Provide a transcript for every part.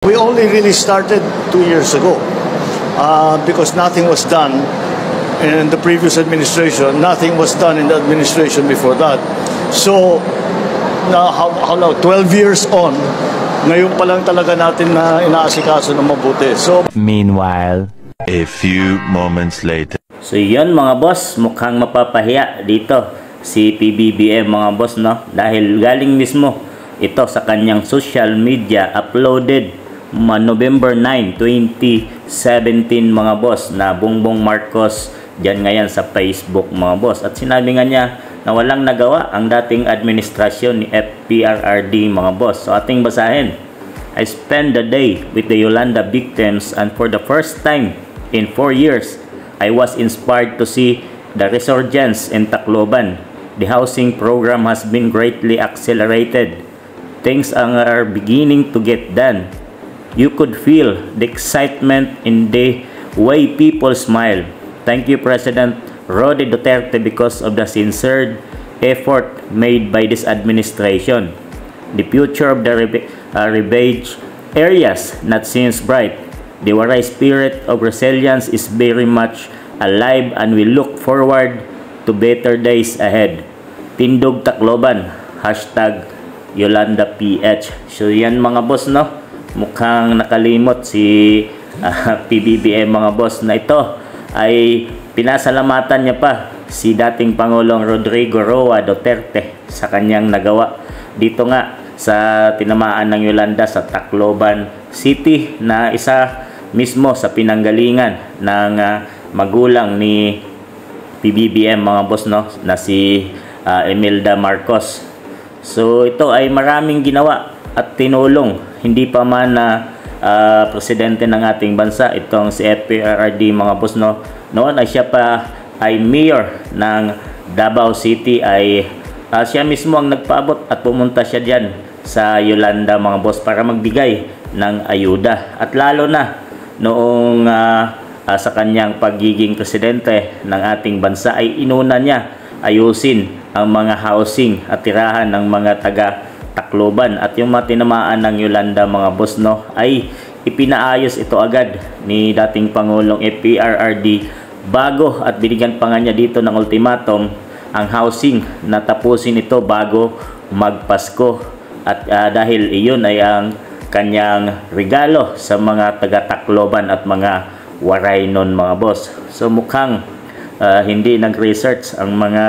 We only really started 2 years ago because nothing was done in the previous administration. Nothing was done in the administration before that. So, now, how long? 12 years on, ngayon pa lang talaga natin na inaasikaso ng mabuti. So, meanwhile, a few moments later. So yun mga boss, mukhang mapapahiya dito si PBBM mga boss, no? Dahil galing mismo ito sa kanyang social media, uploaded November 9, 2017 mga boss, na Bongbong Marcos dyan ngayon sa Facebook mga boss. At sinabi nga niya na walang nagawa ang dating administrasyon ni FPRRD mga boss. So ating basahin. I spent the day with the Yolanda victims, and for the first time in 4 years, I was inspired to see the resurgence in Tacloban. The housing program has been greatly accelerated. Things are beginning to get done. You could feel the excitement in the way people smile. Thank you, President Roddy Duterte, because of the sincere effort made by this administration. The future of the ravaged areas not seems bright. The Waray spirit of resilience is very much alive, and we look forward to better days ahead. Tindog Tacloban, #YolandaPH. So yan mga boss, no? Mukhang nakalimot si PBBM mga boss, na ito ay pinasalamatan niya pa si dating Pangulong Rodrigo Roa Duterte sa kanyang nagawa dito nga sa tinamaan ng Yolanda sa Tacloban City, na isa mismo sa pinanggalingan ng magulang ni PBBM mga boss, no, na si Imelda Marcos. So ito ay maraming ginawa at tinulong, hindi pa man na presidente ng ating bansa itong si FPRRD mga boss, no. Noon ay siya pa ay mayor ng Davao City, ay siya mismo ang nagpaabot at pumunta siya diyan sa Yolanda mga boss para magbigay ng ayuda. At lalo na noong sa kanyang pagiging presidente ng ating bansa ay inuna niya ayusin ang mga housing at tirahan ng mga taga Tacloban, at yung mga tinamaan ng Yolanda mga boss, no, ay ipinaayos ito agad ni dating Pangulong FPRRD bago, at binigyan pa nga niya dito ng ultimatum ang housing na tapusin ito bago magpasko. At dahil iyon ay ang kanyang regalo sa mga taga Tacloban at mga Waray nun mga boss. So mukhang hindi nag-research ang mga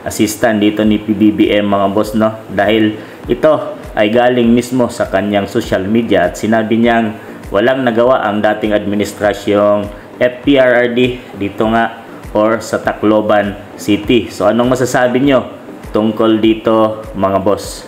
assistant dito ni PBBM mga boss, no, dahil ito ay galing mismo sa kanyang social media at sinabi niyang walang nagawa ang dating administrasyong FPRRD dito nga or sa Tacloban City. So anong masasabi nyo tungkol dito mga boss?